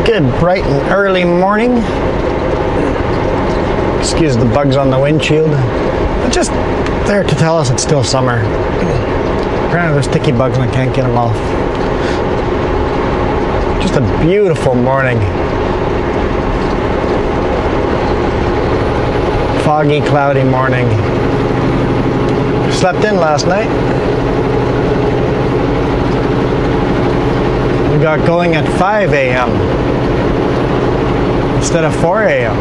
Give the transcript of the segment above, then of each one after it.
Good bright and early morning. Excuse the bugs on the windshield. They're just there to tell us it's still summer. Apparently there's sticky bugs and I can't get them off. Just a beautiful morning. Foggy, cloudy morning. Slept in last night. We got going at 5 a.m. instead of 4 a.m.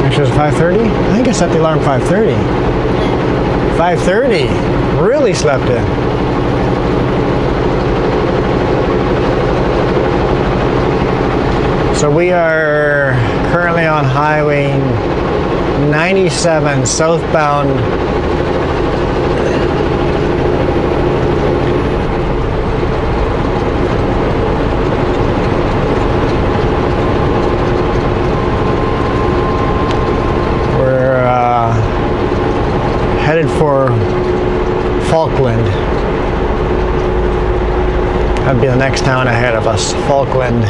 Actually, it was 5:30? I think I set the alarm 5:30. 5:30. Really slept in. So we are currently on Highway 97 southbound. We're headed for Falkland. That'd be the next town ahead of us, Falkland.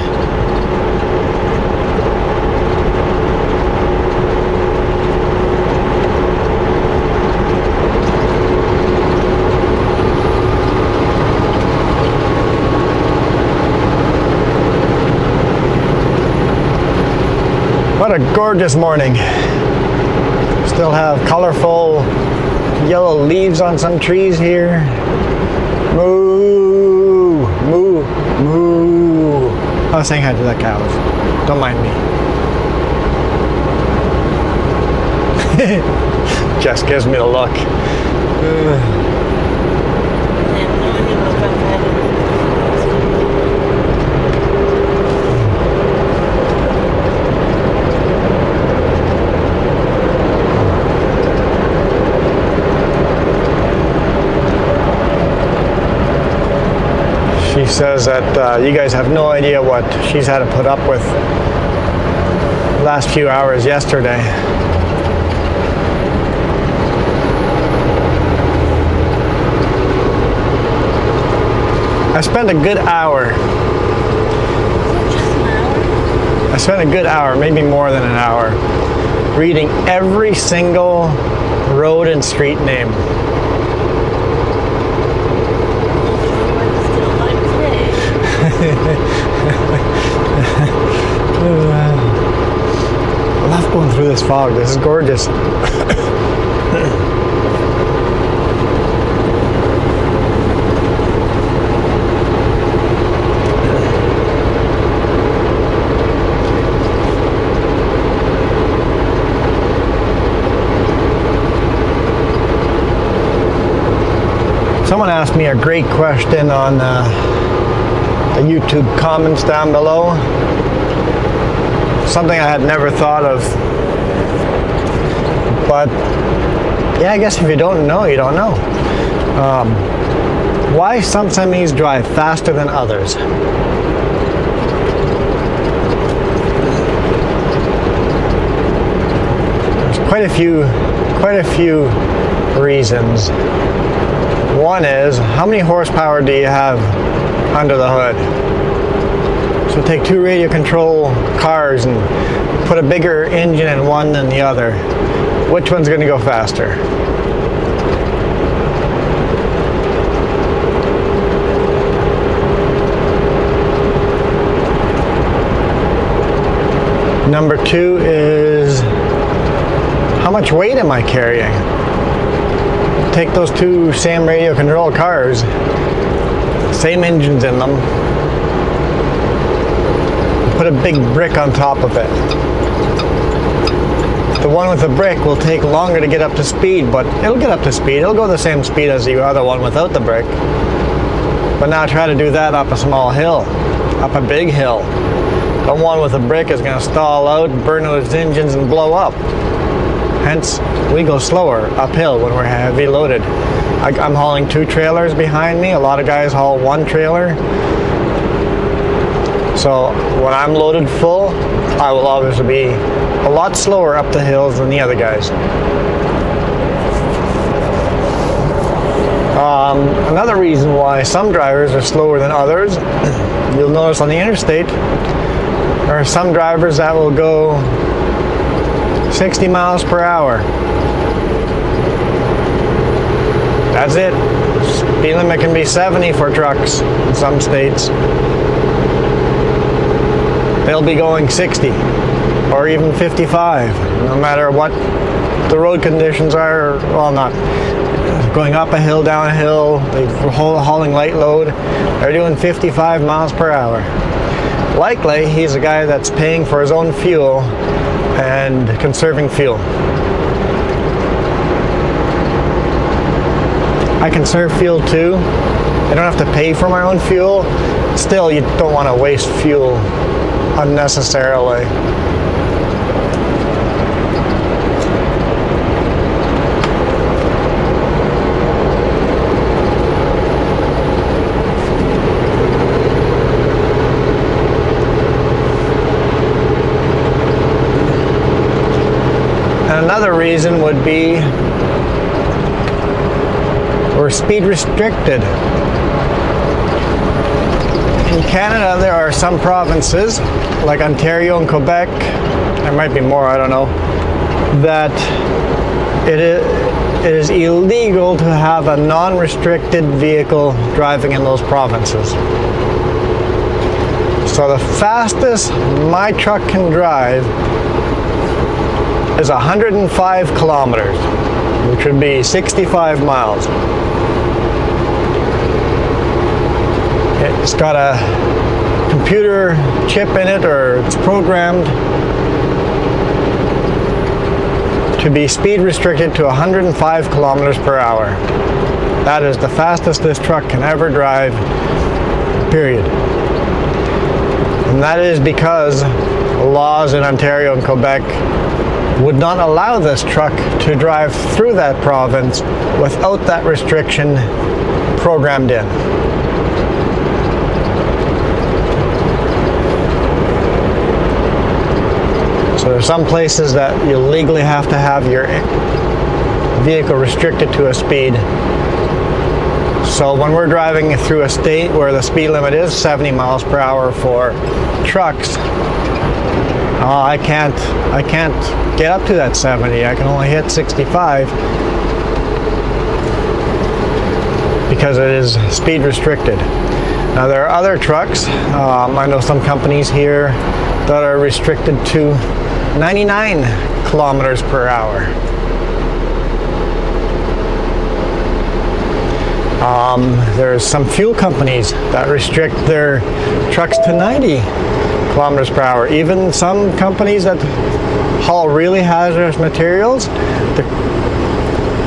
What a gorgeous morning. Still have colorful yellow leaves on some trees here. Moo, moo, moo. I was saying hi to the cows. Don't mind me. Just gives me the look. She says that you guys have no idea what she's had to put up with the last few hours yesterday. I spent a good hour. I spent a good hour, maybe more than an hour, reading every single road and street name. I love going through this fog. This is gorgeous. Someone asked me a great question on the YouTube comments down below. Something I had never thought of. But yeah, I guess if you don't know, you don't know. Why some semis drive faster than others? There's quite a few reasons. One is, how many horsepower do you have under the hood? So take two radio control cars and put a bigger engine in one than the other. Which one's going to go faster? Number two is, how much weight am I carrying? Take those two same radio control cars, same engines in them, put a big brick on top of it. The one with the brick will take longer to get up to speed, but it'll get up to speed. It'll go the same speed as the other one without the brick. But now try to do that up a small hill, up a big hill. The one with the brick is going to stall out, burn out its engines, and blow up. Hence, we go slower uphill when we're heavy loaded. I'm hauling two trailers behind me. A lot of guys haul one trailer. So when I'm loaded full, I will obviously be a lot slower up the hills than the other guys. Another reason why some drivers are slower than others, you'll notice on the interstate, there are some drivers that will go 60 miles per hour. That's it. Speed limit can be 70 for trucks in some states. They'll be going 60 or even 55, no matter what the road conditions are. Well, not going up a hill, down a hill, they're hauling light load. They're doing 55 miles per hour. Likely, he's a guy that's paying for his own fuel and conserving fuel. I conserve fuel too. I don't have to pay for my own fuel. Still, you don't want to waste fuel unnecessarily. And another reason would be we're speed restricted. In Canada, there are some provinces, like Ontario and Quebec, there might be more, I don't know, that it is illegal to have a non-restricted vehicle driving in those provinces. So the fastest my truck can drive is 105 kilometers, which would be 65 miles. It's got a computer chip in it, or it's programmed to be speed restricted to 105 kilometers per hour. That is the fastest this truck can ever drive, period. And that is because laws in Ontario and Quebec would not allow this truck to drive through that province without that restriction programmed in. So there's some places that you legally have to have your vehicle restricted to a speed. So when we're driving through a state where the speed limit is 70 miles per hour for trucks, I can't get up to that 70. I can only hit 65 because it is speed restricted. Now there are other trucks. I know some companies here that are restricted to 99 kilometers per hour. There's some fuel companies that restrict their trucks to 90 kilometers per hour. Even some companies that haul really hazardous materials,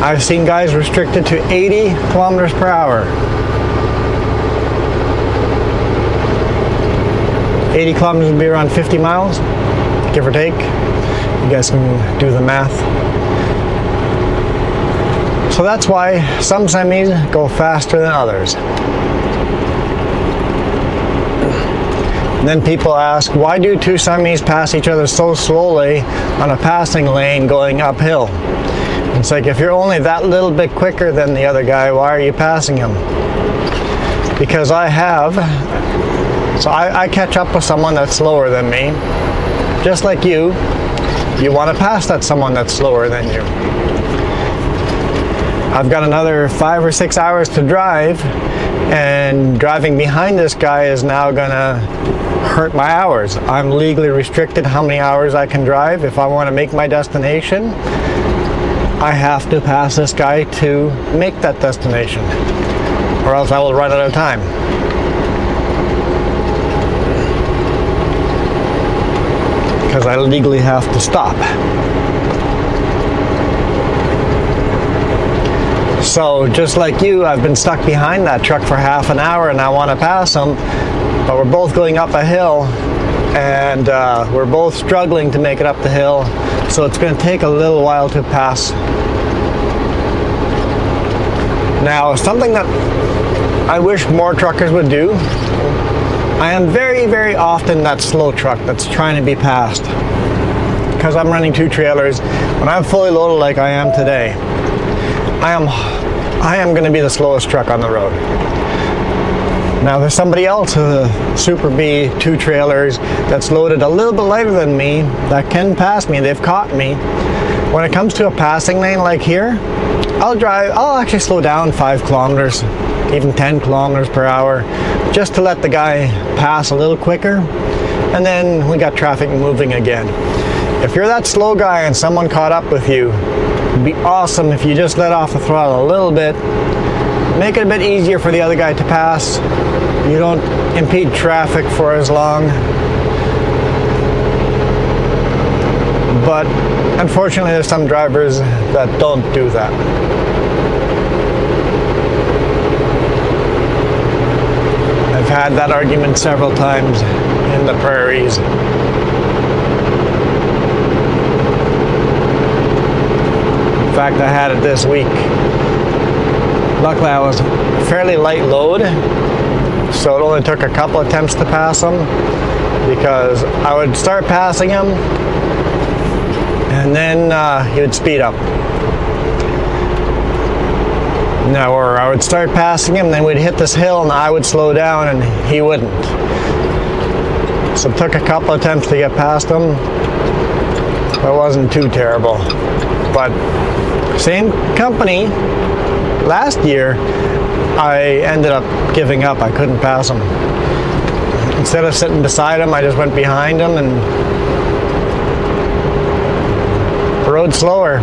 I've seen guys restricted to 80 kilometers per hour. 80 kilometers would be around 50 miles, give or take. You guys can do the math. So that's why some semis go faster than others. And then people ask, why do two semis pass each other so slowly on a passing lane going uphill? It's like, if you're only that little bit quicker than the other guy, why are you passing him? Because I catch up with someone that's slower than me. Just like you want to pass that someone that's slower than you. I've got another 5 or 6 hours to drive, and driving behind this guy is now gonna hurt my hours. I'm legally restricted how many hours I can drive. If I want to make my destination, I have to pass this guy to make that destination, or else I will run out of time. Because I legally have to stop. So just like you, I've been stuck behind that truck for half an hour and I want to pass him, but we're both going up a hill and we're both struggling to make it up the hill, so it's going to take a little while to pass. Now, something that I wish more truckers would do, I am very, very often that slow truck that's trying to be passed. Because I'm running 2 trailers, when I'm fully loaded like I am today, I am going to be the slowest truck on the road. Now there's somebody else with a Super B, 2 trailers, that's loaded a little bit lighter than me, that can pass me. They've caught me. When it comes to a passing lane like here, I'll actually slow down 5 kilometers, even 10 kilometers per hour, just to let the guy pass a little quicker, and then we got traffic moving again. If you're that slow guy and someone caught up with you, it'd be awesome if you just let off the throttle a little bit, make it a bit easier for the other guy to pass. You don't impede traffic for as long. But unfortunately, there's some drivers that don't do that. I've had that argument several times in the prairies. In fact, I had it this week. Luckily, I was fairly light load, so it only took a couple attempts to pass him, because I would start passing him and then he would speed up. No, or I would start passing him, then we'd hit this hill and I would slow down and he wouldn't. So it took a couple attempts to get past him. It wasn't too terrible. But same company, last year, I ended up giving up. I couldn't pass him. Instead of sitting beside him, I just went behind him and rode slower.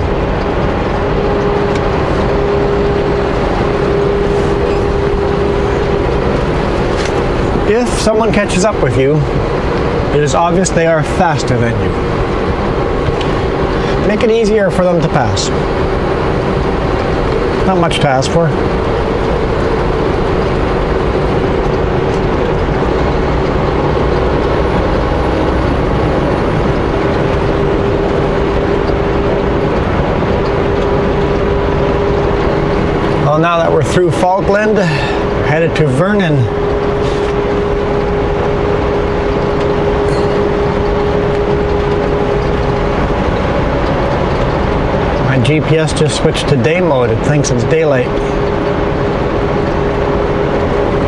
If someone catches up with you, it is obvious they are faster than you. Make it easier for them to pass. Not much to ask for. Well, now that we're through Falkland, we're headed to Vernon. My GPS just switched to day mode. It thinks it's daylight.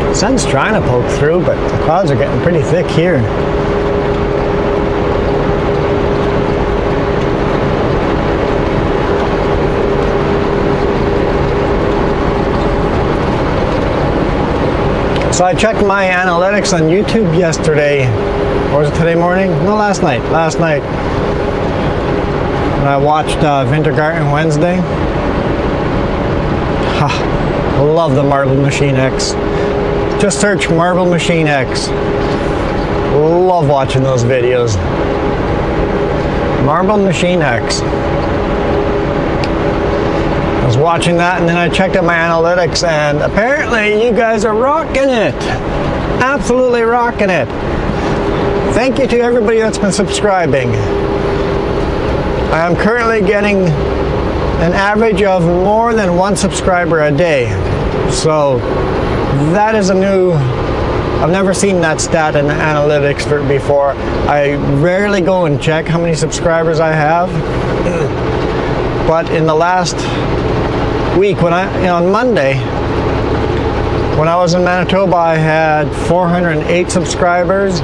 The sun's trying to poke through, but the clouds are getting pretty thick here. So I checked my analytics on YouTube yesterday, or was it today morning? No, last night. Last night. When I watched Wintergarten Wednesday. I love the Marble Machine X. Just search Marble Machine X. Love watching those videos. Marble Machine X. I was watching that and then I checked out my analytics and apparently you guys are rocking it. Absolutely rocking it. Thank you to everybody that's been subscribing. I am currently getting an average of more than 1 subscriber a day. So that is a new, I've never seen that stat in analytics before. I rarely go and check how many subscribers I have. But in the last week, when on Monday, when I was in Manitoba, I had 408 subscribers.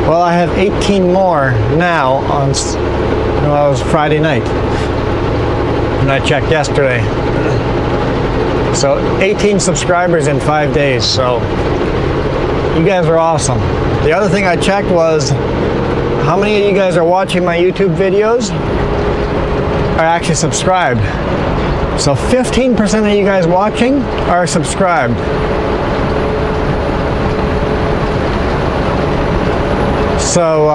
Well, I have 18 more now on, it was Friday night, and I checked yesterday. So 18 subscribers in 5 days, so you guys are awesome. The other thing I checked was how many of you guys are watching my YouTube videos are actually subscribed. So 15% of you guys watching are subscribed. So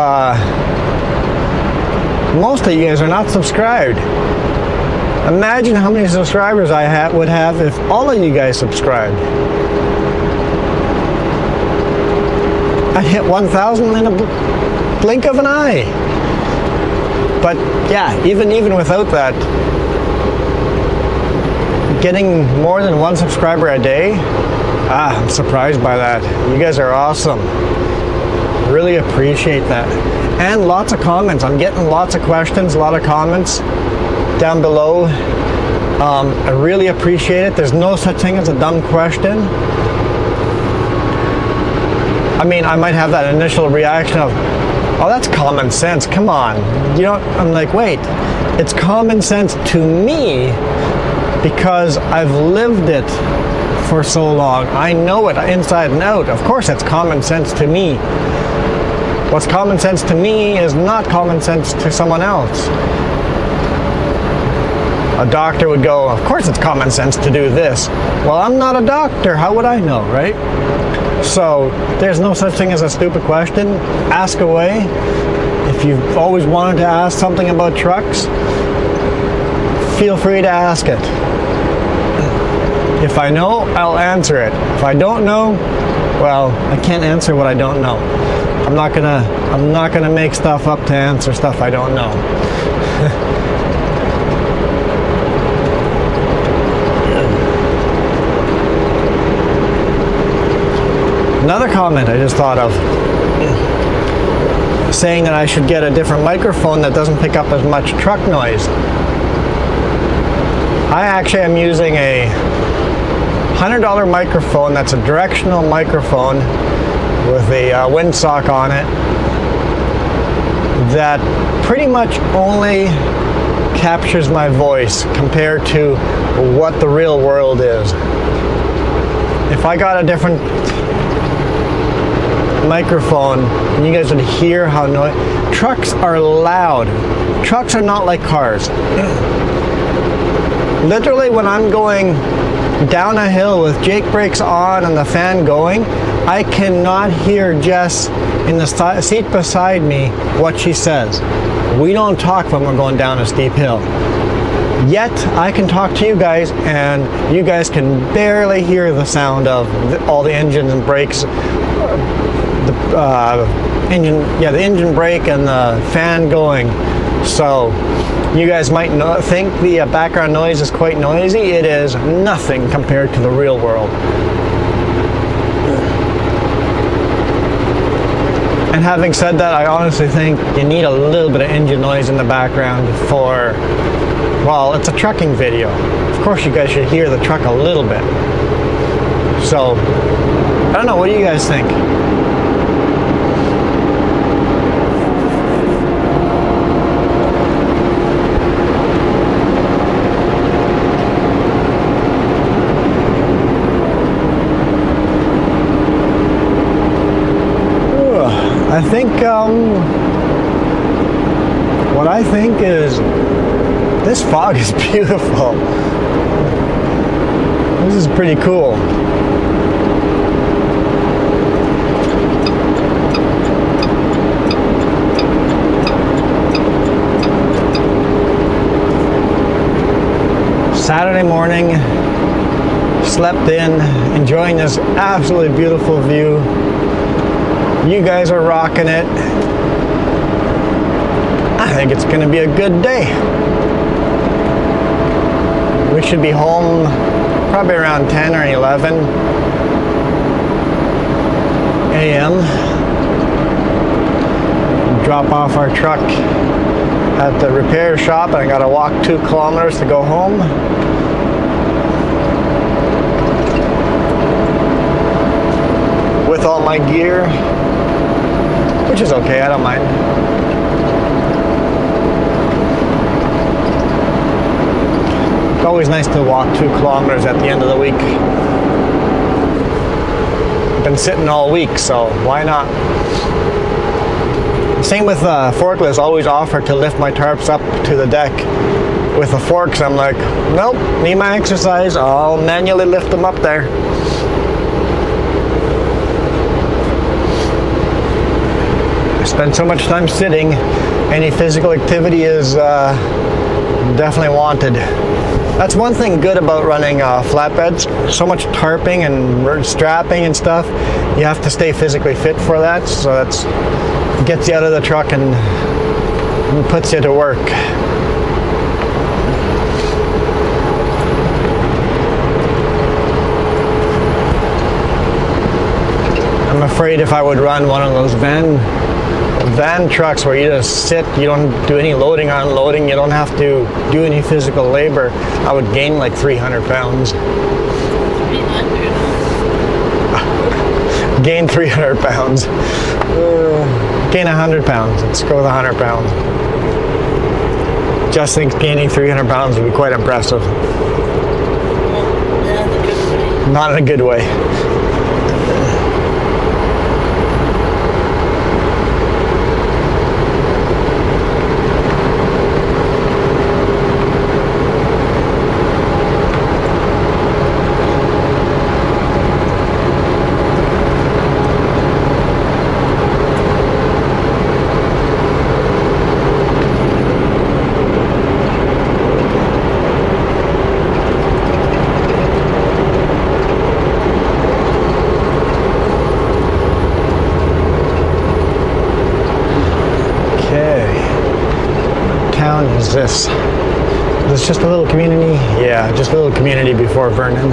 most of you guys are not subscribed. Imagine how many subscribers I would have if all of you guys subscribed. I'd hit 1,000 in a blink of an eye. But yeah, even without that, getting more than 1 subscriber a day, I'm surprised by that. You guys are awesome. Really appreciate that. And lots of comments. I'm getting lots of questions, a lot of comments down below. I really appreciate it. There's no such thing as a dumb question. I mean, I might have that initial reaction of, oh, that's common sense, come on. You know, I'm like, wait, it's common sense to me because I've lived it for so long. I know it inside and out. Of course, it's common sense to me. What's common sense to me is not common sense to someone else. A doctor would go, of course it's common sense to do this. Well, I'm not a doctor. How would I know, right? So there's no such thing as a stupid question. Ask away. If you've always wanted to ask something about trucks, feel free to ask it. If I know, I'll answer it. If I don't know, well, I can't answer what I don't know. I'm not gonna make stuff up to answer stuff I don't know. Another comment I just thought of, saying that I should get a different microphone that doesn't pick up as much truck noise. I actually am using a $100 microphone that's a directional microphone with a windsock on it that pretty much only captures my voice compared to what the real world is. If I got a different microphone, and you guys would hear how noisy. Trucks are loud. Trucks are not like cars. Literally, when I'm going down a hill with Jake brakes on and the fan going, I cannot hear Jess in the seat beside me what she says. We don't talk when we're going down a steep hill. Yet, I can talk to you guys, and you guys can barely hear the sound of all the engines and brakes. The engine brake and the fan going. So you guys might think the background noise is quite noisy. It is nothing compared to the real world. And having said that, I honestly think you need a little bit of engine noise in the background for, well, it's a trucking video. Of course you guys should hear the truck a little bit. So I don't know, what do you guys think? I think what I think is this fog is beautiful. This is pretty cool. Saturday morning, slept in, enjoying this absolutely beautiful view. You guys are rocking it. I think it's going to be a good day. We should be home probably around 10 or 11 a.m. Drop off our truck at the repair shop, and I got to walk 2 kilometers to go home. With all my gear, which is okay, I don't mind. It's always nice to walk 2 kilometers at the end of the week. I've been sitting all week, so why not? Same with forklifts, always offer to lift my tarps up to the deck with the forks. I'm like, nope, need my exercise, I'll manually lift them up there. Spend so much time sitting, any physical activity is definitely wanted. That's one thing good about running flatbeds. So much tarping and strapping and stuff. You have to stay physically fit for that, so that's gets you out of the truck and puts you to work. I'm afraid if I would run one of those van van trucks where you just sit, you don't do any loading or unloading, you don't have to do any physical labor, I would gain like 300 pounds. 300. Gain 300 pounds. Gain 100 pounds. Let's go with 100 pounds. Just think gaining 300 pounds would be quite impressive. Not in a good way. Is this? Is this just a little community? Yeah, just a little community before Vernon.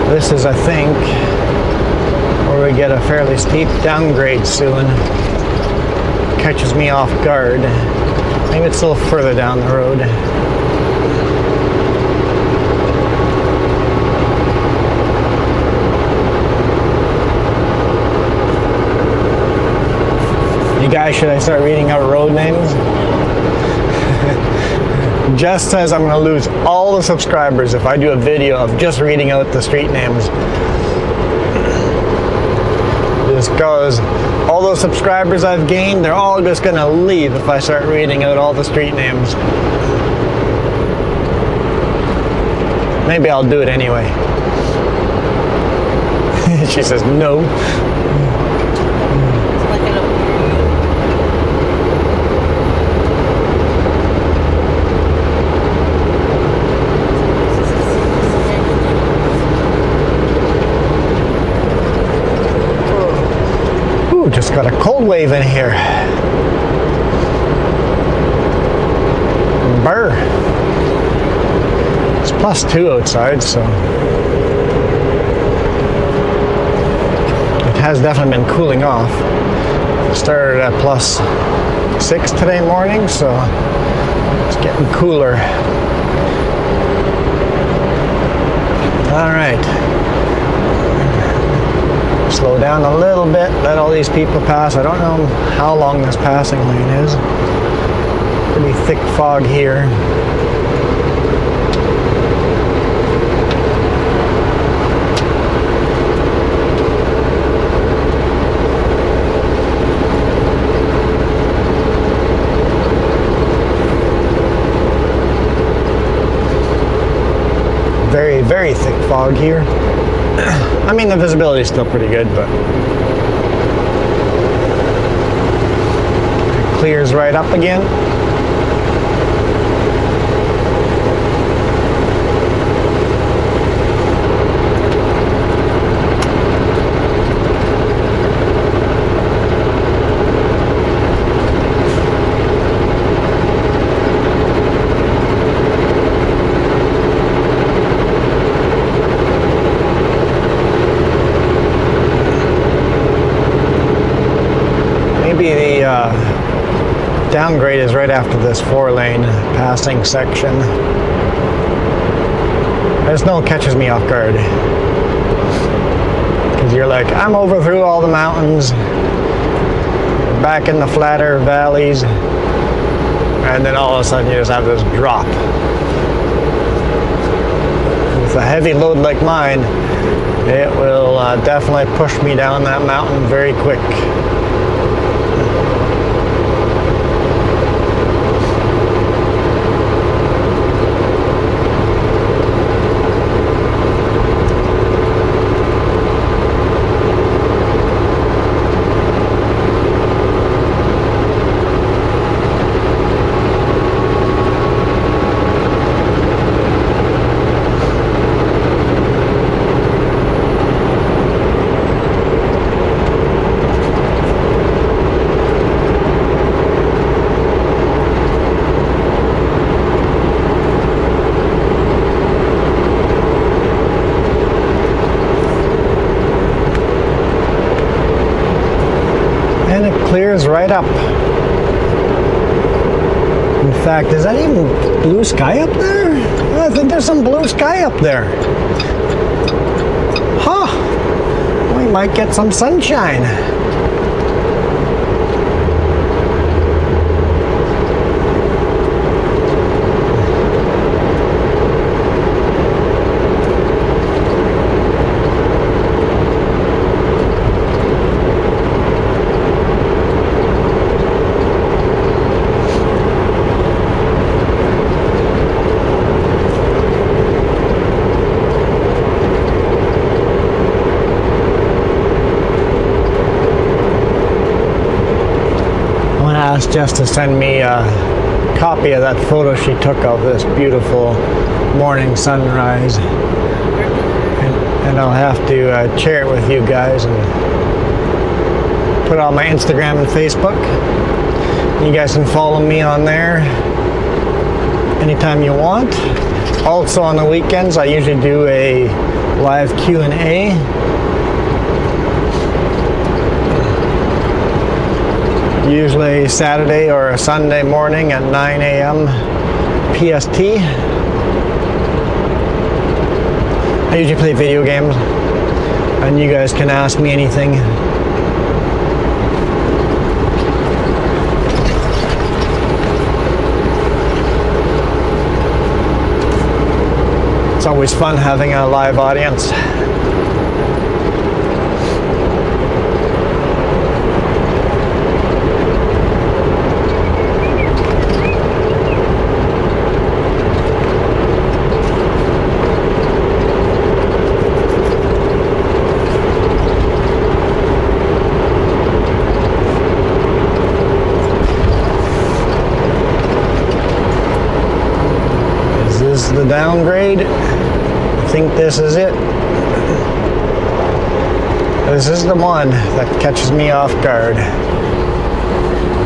This is, I think, where we get a fairly steep downgrade soon. Catches me off guard. Maybe it's a little further down the road. You guys, should I start reading out road names? Jess says I'm going to lose all the subscribers if I do a video of just reading out the street names. Just because all those subscribers I've gained, they're all just going to leave if I start reading out all the street names. Maybe I'll do it anyway. She says no. Just got a cold wave in here. Brr. It's +2 outside, so it has definitely been cooling off. It started at +6 today morning, so it's getting cooler. All right. Slow down a little bit, let all these people pass. I don't know how long this passing lane is. Pretty thick fog here. Very, very thick fog here. I mean, the visibility is still pretty good, but it clears right up again. Downgrade is right after this 4-lane passing section. The snow catches me off guard. Because you're like, I'm over through all the mountains, back in the flatter valleys, and then all of a sudden you just have this drop. With a heavy load like mine, it will definitely push me down that mountain very quick. clears right up. In fact, is that even blue sky up there? I think there's some blue sky up there. Huh. We might get some sunshine. Asked Jess to send me a copy of that photo she took of this beautiful morning sunrise, and I'll have to share it with you guys and put it on my Instagram and Facebook. You guys can follow me on there anytime you want. Also on the weekends I usually do a live Q&A. Usually Saturday or a Sunday morning at 9 a.m. PST. I usually play video games and you guys can ask me anything. It's always fun having a live audience. The downgrade. I think this is it. This is the one that catches me off guard.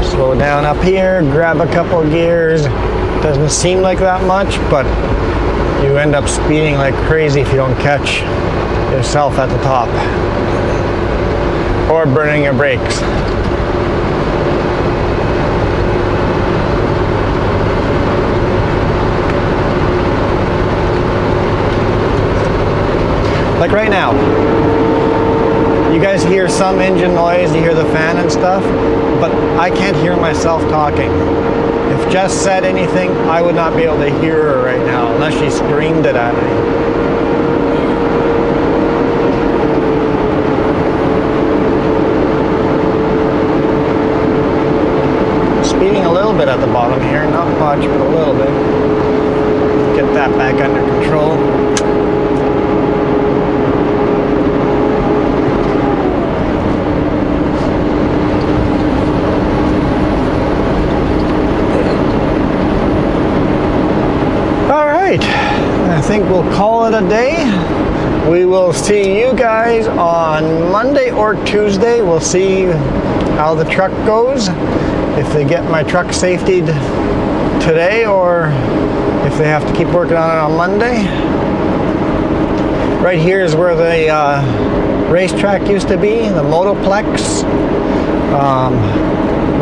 Slow down up here, grab a couple gears. Doesn't seem like that much, but you end up speeding like crazy if you don't catch yourself at the top or burning your brakes. Like right now, you guys hear some engine noise, you hear the fan and stuff, but I can't hear myself talking. If Jess said anything, I would not be able to hear her right now unless she screamed it at me. Speeding a little bit at the bottom here, not much, but a little bit. Get that back under control. I think we'll call it a day. We will see you guys on Monday or Tuesday. We'll see how the truck goes. If they get my truck safetied today or if they have to keep working on it on Monday. Right here is where the racetrack used to be, the Motoplex.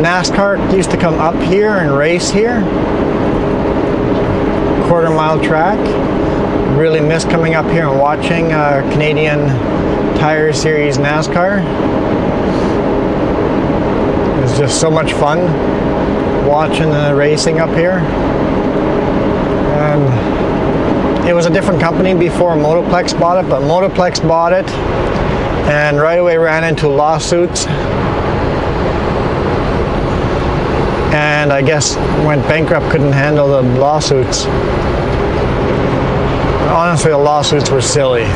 NASCAR used to come up here and race here. Quarter-mile track. Really miss coming up here and watching Canadian Tire Series NASCAR. It was just so much fun watching the racing up here. And it was a different company before Motoplex bought it, but Motoplex bought it and right away ran into lawsuits. And I guess went bankrupt, couldn't handle the lawsuits. Honestly, the lawsuits were silly.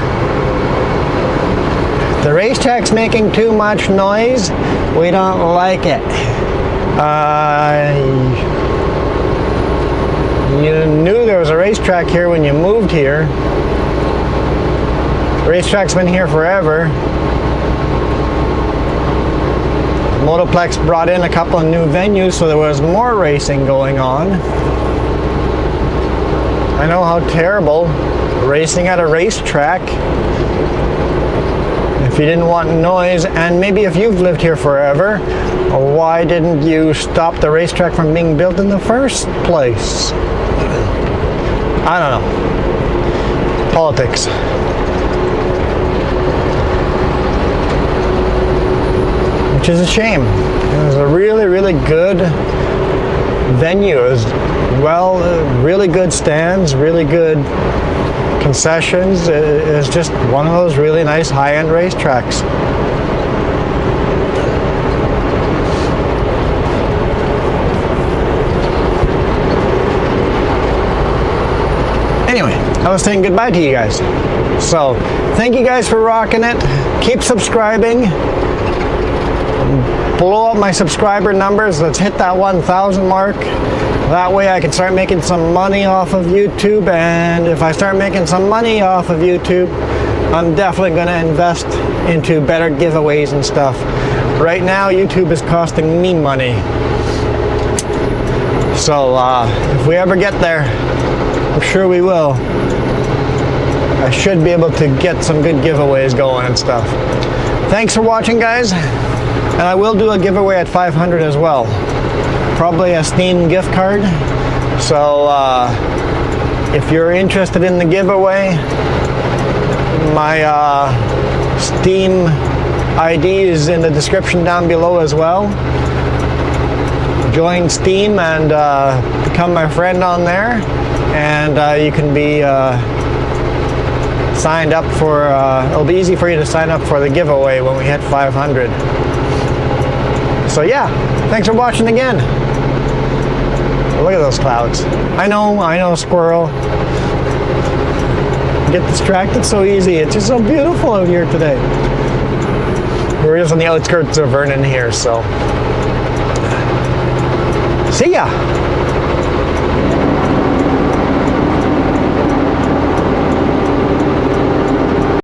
The racetrack's making too much noise. We don't like it. You knew there was a racetrack here when you moved here. The racetrack's been here forever. Motoplex brought in a couple of new venues, so there was more racing going on. I know how terrible racing at a racetrack. If you didn't want noise, and maybe if you've lived here forever, why didn't you stop the racetrack from being built in the first place? I don't know. Politics. Which is a shame. It was a really, really good venue. It was, well, really good stands, really good concessions. It's just one of those really nice high-end racetracks. Anyway, I was saying goodbye to you guys. So, thank you guys for rocking it. Keep subscribing. Blow up my subscriber numbers. Let's hit that 1,000 mark. That way I can start making some money off of YouTube, and if I start making some money off of YouTube, I'm definitely going to invest into better giveaways and stuff. Right now, YouTube is costing me money. So if we ever get there, I'm sure we will, I should be able to get some good giveaways going and stuff. Thanks for watching, guys. And I will do a giveaway at 500 as well. Probably a Steam gift card. So if you're interested in the giveaway, my Steam ID is in the description down below as well. Join Steam and become my friend on there, and you can be signed up for, it'll be easy for you to sign up for the giveaway when we hit 500. So yeah, thanks for watching again. Look at those clouds. I know, squirrel. Get distracted so easy. It's just so beautiful out here today. We're just on the outskirts of Vernon here, so. See ya!